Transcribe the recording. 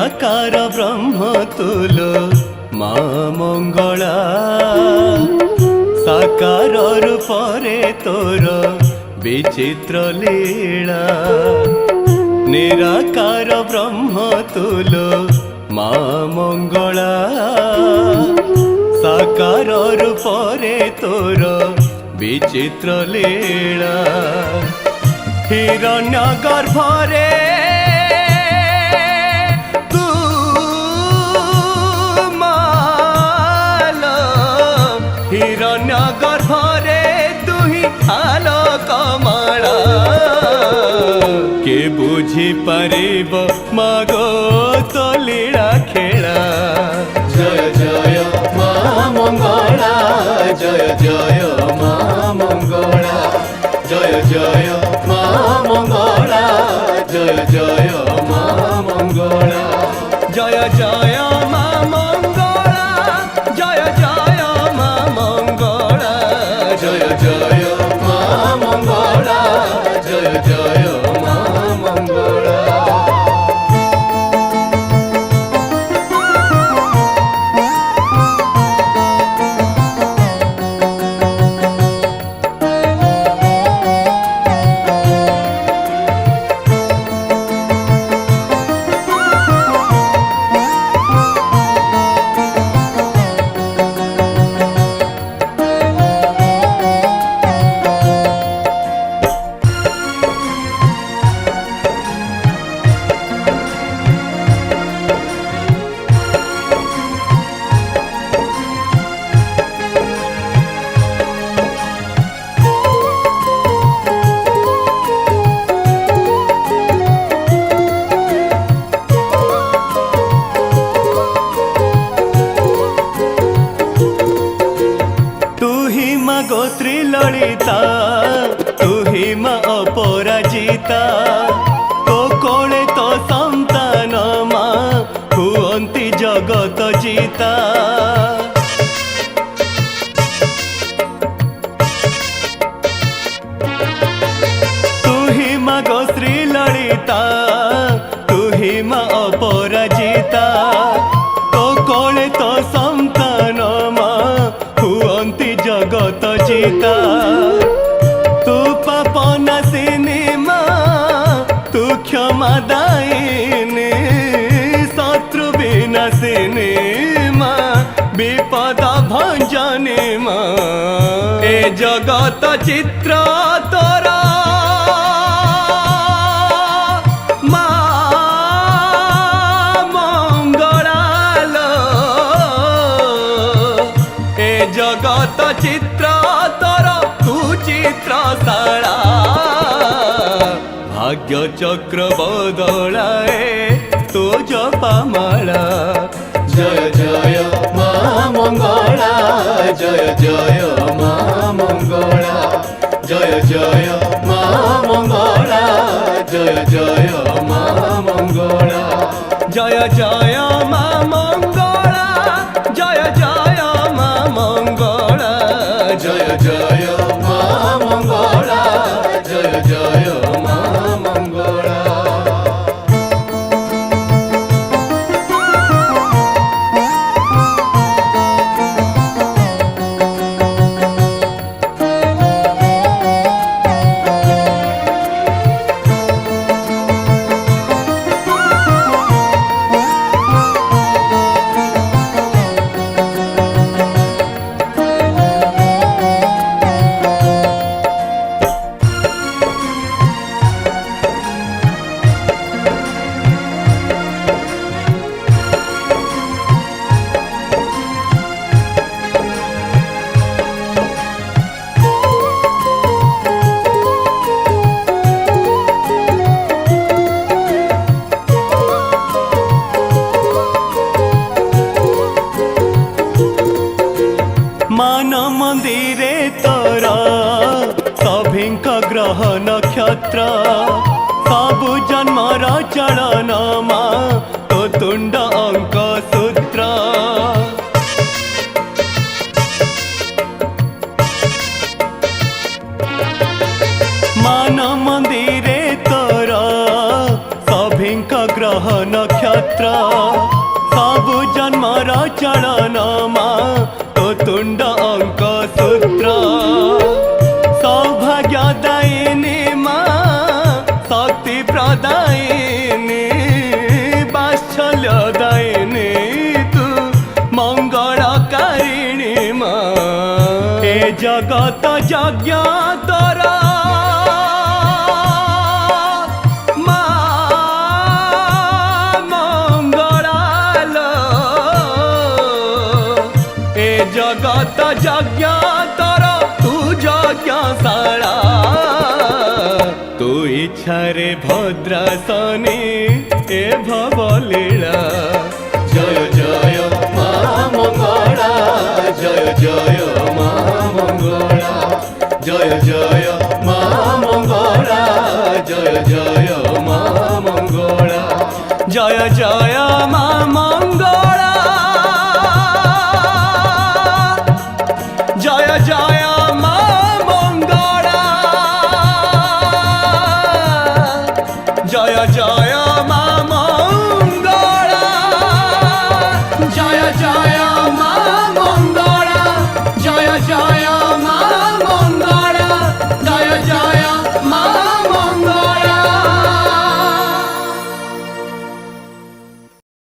निराकार ब्रह्म तुलो मा मंगला साकार रूपरे तोर विचित्र लीला निराकार ब्रह्म तुलो मा मंगला साकार रूपरे तोर विचित्र लीला हिरण्य गर्भरे तू मालो हिरण्य गर्भरे तुही आलो कमला के बुझी पारिब मागो तो लीला खेला जय जय मा मंगला जय जय मा मंगला जय जय मा मंगला जय जय मा मंगला जय जय मा मंगला जय जय मा मंगला जय जय मा मंगला जय जय मा मंगला गोत्री ललिता तू ही मा अपराजिता तो कोले तो संतान मा हुअंती जगत जीता तू ही मा गोत्री ललिता तू ही मा अपराजिता तो कोले तो संतान मा हुअंती जगत जीता तू पाप नासिनी मा तू क्षमा दायिनी शत्रु विनाशिनी मा विपद भंजनी मा ए जगत चित्र तोरा मा मंगलालो ए जगत चित्र तोर तू चित्रशाला भाग्य चक्र बदलाए तो जपमाला जय जय मा मंगला जय जय मा मंगला जय जय मा मंगला जय जय मा मंगला जय जय मा मंगला जय जय मा मंगला जय जय मा मंगला जय जय मा मंगला मान मंदिरे तोर सभिंक ग्रह नक्षत्र सबु जन्मर चलन मा तो तुंड अंक सूत्र मान मंदिरे तोर सभिंक ग्रह नक्षत्र क्षत्र सबु जन्मर चलन मा तो तुंड अंक सूत्र सौभाग्यदायिनी मा शक्ति प्रदायिनी वात्सल्यदायिनी तू मंगलकारिणी मा हे जगत यज्ञ तोरा जगत यज्ञ तर तू यज्ञशाला तू इच्छा रे भद्रासनी ए भवलीला जय जय मा मंगला जय जय मा मंगला जय जय मा मंगला जय जय मा मंगला जय जय मा मंगला जय जय मा मंगला जय जय मा मंगला।